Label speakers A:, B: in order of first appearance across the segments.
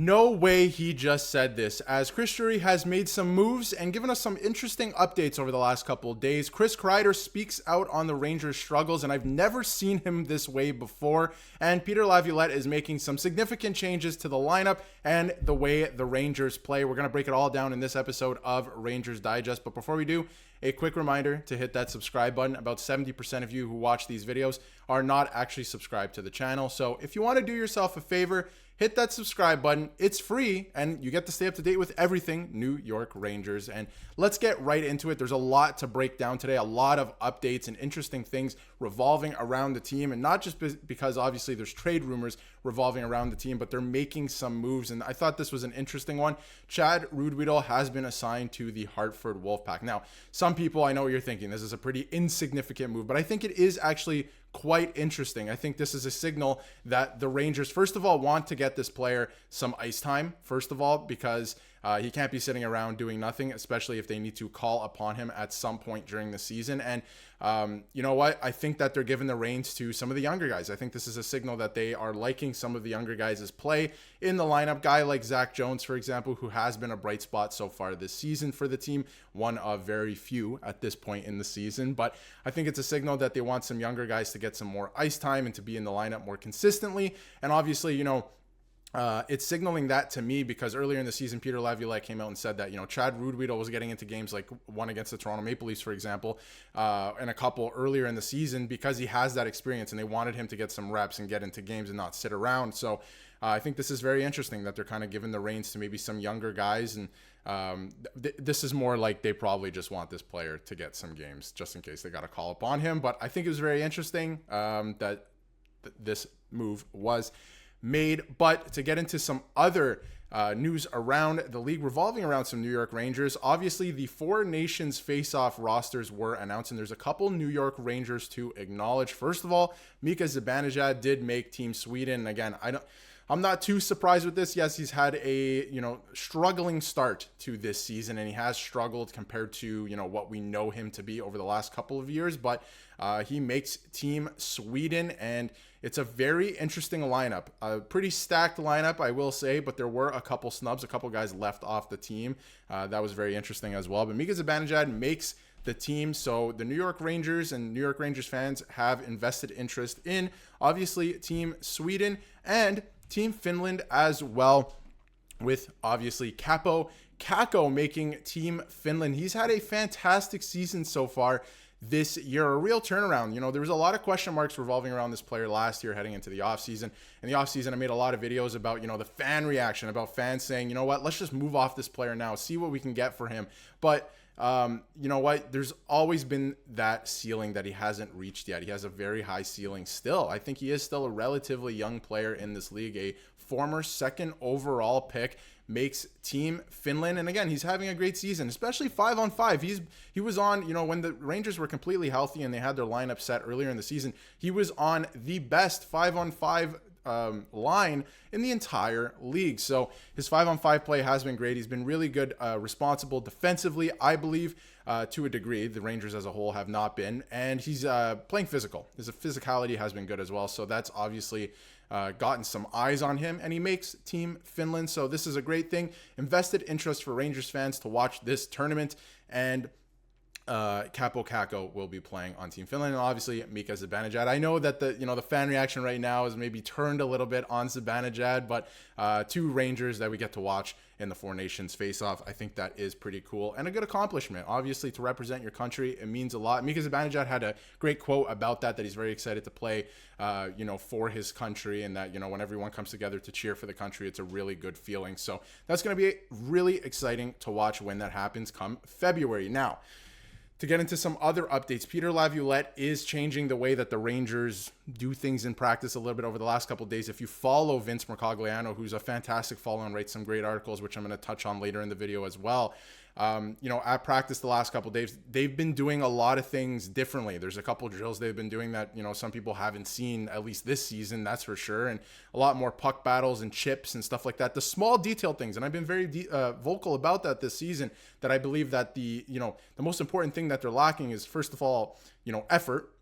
A: No way he just said this, as Chris Drury has made some moves and given us some interesting updates over the last couple of days. Chris Kreider speaks out on the Rangers' struggles, and I've never seen him this way before. And Peter Laviolette is making some significant changes to the lineup and the way the Rangers play. We're going to break it all down in this episode of Rangers Digest. But before we do, a quick reminder to hit that subscribe button. About 70% of you who watch these videos are not actually subscribed to the channel. So if you want to do yourself a favor, hit that subscribe button. It's free, and you get to stay up to date with everything New York Rangers. And let's get right into it. There's a lot to break down today, a lot of updates and interesting things revolving around the team, and not just because obviously there's trade rumors revolving around the team, but they're making some moves, and I thought this was an interesting one. Chad Ruhwedel has been assigned to the Hartford Wolfpack. Now, some people, I know what you're thinking, this is a pretty insignificant move, but I think it is actually quite interesting. I think this is a signal that the Rangers, first of all, want to get this player some ice time, first of all, because he can't be sitting around doing nothing, especially if they need to call upon him at some point during the season. And you know what? I think that they're giving the reins to some of the younger guys. I think this is a signal that they are liking some of the younger guys' play in the lineup. Guy like Zach Jones, for example, who has been a bright spot so far this season for the team, one of very few at this point in the season. But I think it's a signal that they want some younger guys to get some more ice time and to be in the lineup more consistently. And obviously, you know, it's signaling that to me because earlier in the season, Peter Laviolette came out and said that, you know, Chad Ruhwedel was getting into games like one against the Toronto Maple Leafs, for example, and a couple earlier in the season because he has that experience and they wanted him to get some reps and get into games and not sit around. So I think this is very interesting that they're kind of giving the reins to maybe some younger guys. And this is more like they probably just want this player to get some games just in case they got to call upon him. But I think it was very interesting that this move was made. But to get into some other news around the league revolving around some New York Rangers, obviously the Four Nations face-off rosters were announced, and there's a couple New York Rangers to acknowledge. First of all, Mika Zibanejad did make Team Sweden. Again, I'm not too surprised with this. Yes, he's had a, you know, struggling start to this season, and he has struggled compared to, you know, what we know him to be over the last couple of years, but he makes Team Sweden, and it's a very interesting lineup, a pretty stacked lineup, I will say, but there were a couple snubs, a couple guys left off the team. That was very interesting as well, but Mika Zibanejad makes the team. So the New York Rangers and New York Rangers fans have invested interest in, obviously, Team Sweden and Team Finland as well, with obviously Kaapo Kakko making Team Finland. He's had a fantastic season so far this year, a real turnaround. You know, there was a lot of question marks revolving around this player last year heading into the offseason. In the offseason, I made a lot of videos about, you know, the fan reaction, about fans saying, you know what, let's just move off this player now, see what we can get for him. But you know what? There's always been that ceiling that he hasn't reached yet. He has a very high ceiling still. I think he is still a relatively young player in this league, a former second overall pick, makes Team Finland. And again, he's having a great season, especially 5-on-5. He was on, you know, when the Rangers were completely healthy and they had their lineup set earlier in the season, he was on the best 5-on-5 line in the entire league. So his 5-on-5 play has been great. He's been really good, responsible defensively, I believe, to a degree. The Rangers as a whole have not been, and he's playing physical. His physicality has been good as well. So that's obviously gotten some eyes on him, and he makes Team Finland. So this is a great thing. Invested interest for Rangers fans to watch this tournament, and Kaapo Kakko will be playing on Team Finland, and obviously Mika Zibanejad. I know that the fan reaction right now is maybe turned a little bit on Zibanejad, but two Rangers that we get to watch in the Four Nations face-off, I think that is pretty cool and a good accomplishment. Obviously, to represent your country, it means a lot. Mika Zibanejad had a great quote about that he's very excited to play, for his country, and that, when everyone comes together to cheer for the country, it's a really good feeling. So that's going to be really exciting to watch when that happens come February. Now, to get into some other updates, Peter Laviolette is changing the way that the Rangers do things in practice a little bit over the last couple of days. If you follow Vince Mercogliano, who's a fantastic follow and writes some great articles, which I'm going to touch on later in the video as well, at practice the last couple of days, they've been doing a lot of things differently. There's a couple of drills they've been doing that, some people haven't seen, at least this season, that's for sure. And a lot more puck battles and chips and stuff like that. The small detailed things. And I've been very vocal about that this season, that I believe that the most important thing that they're lacking is, first of all, effort.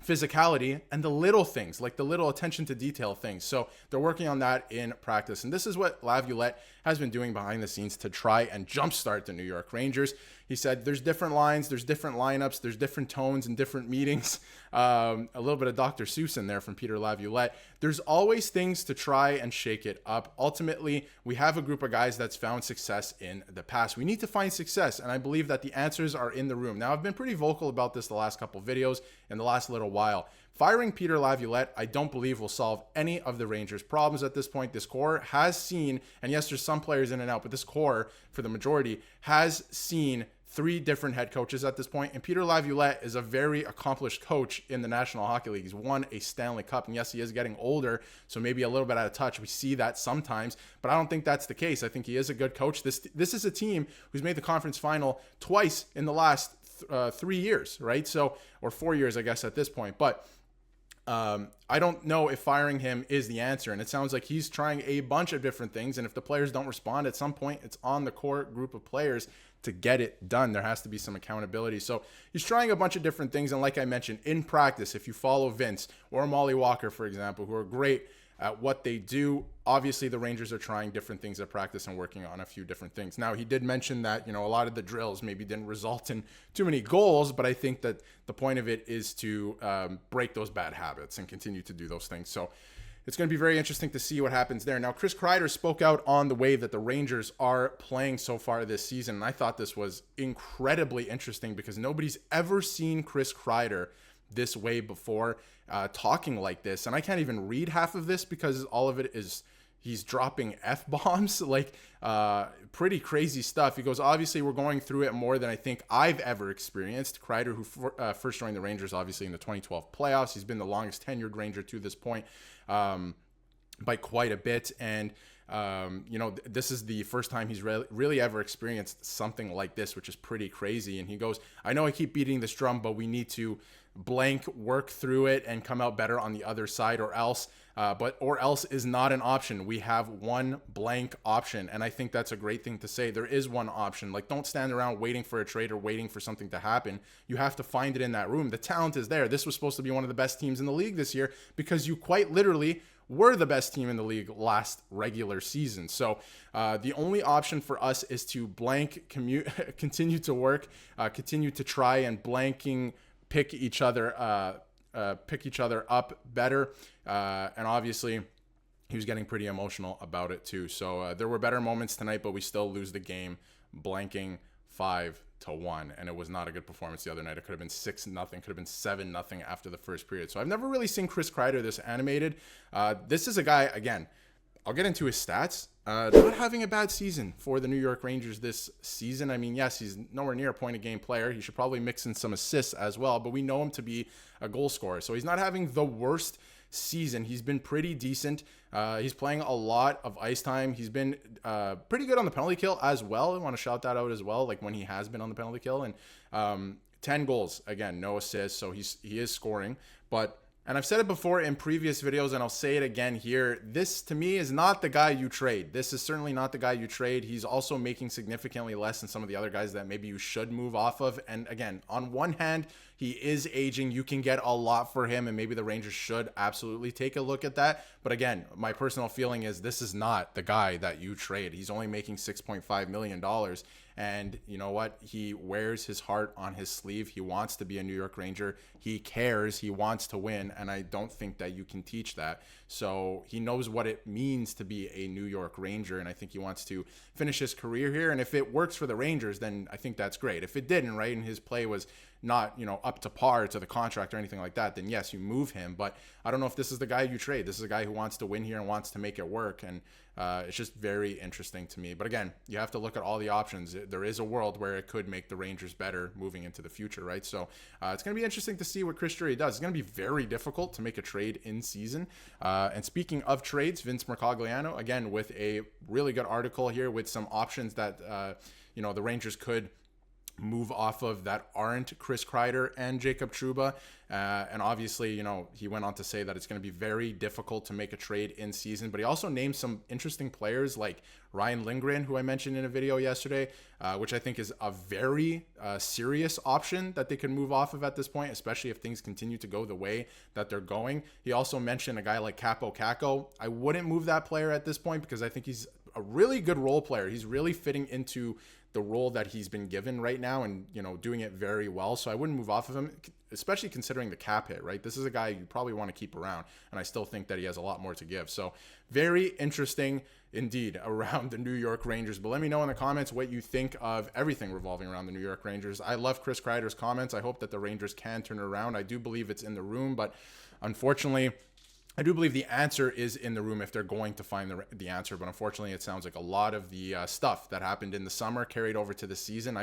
A: physicality and the little things, like the little attention to detail things. So they're working on that in practice. And this is what Laviolette has been doing behind the scenes to try and jumpstart the New York Rangers. He said there's different lines, there's different lineups, there's different tones and different meetings. A little bit of Dr. Seuss in there from Peter Laviolette. There's always things to try and shake it up. Ultimately, we have a group of guys that's found success in the past. We need to find success, and I believe that the answers are in the room. Now, I've been pretty vocal about this the last couple of videos and the last little while. Firing Peter Laviolette, I don't believe will solve any of the Rangers' problems at this point. This core has seen, and yes, there's some players in and out, but this core, for the majority, has seen 3 different head coaches at this point. And Peter Laviolette is a very accomplished coach in the National Hockey League. He's won a Stanley Cup. And yes, he is getting older, so maybe a little bit out of touch. We see that sometimes, but I don't think that's the case. I think he is a good coach. This is a team who's made the conference final twice in the last 3 years, right? So, or 4 years, I guess, at this point. But I don't know if firing him is the answer. And it sounds like he's trying a bunch of different things. And if the players don't respond at some point, it's on the core group of players to get it done. There has to be some accountability. So he's trying a bunch of different things. And like I mentioned, in practice, if you follow Vince or Molly Walker, for example, who are great at what they do, obviously the Rangers are trying different things at practice and working on a few different things. Now, he did mention that, a lot of the drills maybe didn't result in too many goals, but I think that the point of it is to break those bad habits and continue to do those things. So it's going to be very interesting to see what happens there. Now, Chris Kreider spoke out on the way that the Rangers are playing so far this season, and I thought this was incredibly interesting because nobody's ever seen Chris Kreider this way before, talking like this. And I can't even read half of this because all of it is he's dropping F-bombs, like pretty crazy stuff. He goes, obviously, we're going through it more than I think I've ever experienced. Kreider, who first joined the Rangers, obviously, in the 2012 playoffs. He's been the longest tenured Ranger to this point by quite a bit. And, this is the first time he's really ever experienced something like this, which is pretty crazy. And he goes, I know I keep beating this drum, but we need to blank work through it and come out better on the other side, or else is not an option. We have one blank option. And I think that's a great thing to say. There is one option. Like, don't stand around waiting for a trade or waiting for something to happen. You have to find it in that room. The talent is there. This was supposed to be one of the best teams in the league this year because you quite literally were the best team in the league last regular season. So the only option for us is to continue to work, continue to try and pick each other up better. And obviously he was getting pretty emotional about it too. So there were better moments tonight, but we still lose the game blanking 5-1. And it was not a good performance the other night. It could have been 6-0, could have been 7-0 after the first period. So I've never really seen Chris Kreider this animated. This is a guy, again, I'll get into his stats. Not having a bad season for the New York Rangers this season. I mean, yes, he's nowhere near a point-a-game player. He should probably mix in some assists as well, but we know him to be a goal scorer. So he's not having the worst season. He's been pretty decent. He's playing a lot of ice time. He's been pretty good on the penalty kill as well. I want to shout that out as well, like when he has been on the penalty kill. And 10 goals, again, no assists, so he is scoring. And I've said it before in previous videos, and I'll say it again here. This, to me, is not the guy you trade. This is certainly not the guy you trade. He's also making significantly less than some of the other guys that maybe you should move off of. And again, on one hand, he is aging. You can get a lot for him, and maybe the Rangers should absolutely take a look at that. But again, my personal feeling is this is not the guy that you trade. He's only making $6.5 million. And you know what? He wears his heart on his sleeve. He wants to be a New York Ranger. He cares. He wants to win. And I don't think that you can teach that. So he knows what it means to be a New York Ranger. And I think he wants to finish his career here. And if it works for the Rangers, then I think that's great. If it didn't, right, and his play was not, up to par to the contract or anything like that, then yes, you move him. But I don't know if this is the guy you trade. This is a guy who wants to win here and wants to make it work. And it's just very interesting to me. But again, you have to look at all the options. There is a world where it could make the Rangers better moving into the future, right? So it's going to be interesting to see what Chris Drury does. It's going to be very difficult to make a trade in season. And speaking of trades, Vince Mercogliano, again, with a really good article here with some options that, the Rangers could move off of that aren't Chris Kreider and Jacob Trouba. And obviously, he went on to say that it's going to be very difficult to make a trade in season, but he also named some interesting players like Ryan Lindgren, who I mentioned in a video yesterday, which I think is a very serious option that they can move off of at this point, especially if things continue to go the way that they're going. He also mentioned a guy like Capo Caco. I wouldn't move that player at this point because I think he's a really good role player. He's really fitting into the role that he's been given right now and, doing it very well. So I wouldn't move off of him, especially considering the cap hit, right? This is a guy you probably want to keep around, and I still think that he has a lot more to give. So very interesting indeed around the New York Rangers. But let me know in the comments what you think of everything revolving around the New York Rangers. I love Chris Kreider's comments. I hope that the Rangers can turn it around. I do believe it's in the room, but unfortunately, I do believe the answer is in the room if they're going to find the answer, but unfortunately it sounds like a lot of the stuff that happened in the summer carried over to the season.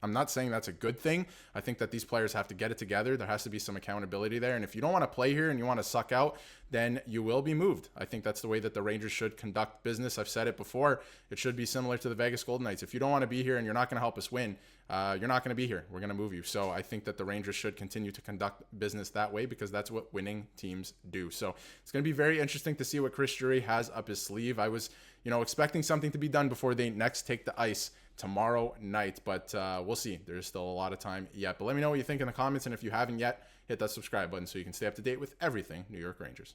A: I'm not saying that's a good thing. I think that these players have to get it together. There has to be some accountability there. And if you don't want to play here and you want to suck out, then you will be moved. I think that's the way that the Rangers should conduct business. I've said it before. It should be similar to the Vegas Golden Knights. If you don't want to be here and you're not going to help us win, you're not going to be here. We're going to move you. So I think that the Rangers should continue to conduct business that way because that's what winning teams do. So it's going to be very interesting to see what Chris Drury has up his sleeve. I was, expecting something to be done before they next take the ice tomorrow night, but we'll see. There's still a lot of time yet. But let me know what you think in the comments, and if you haven't yet, hit that subscribe button so you can stay up to date with everything New York Rangers.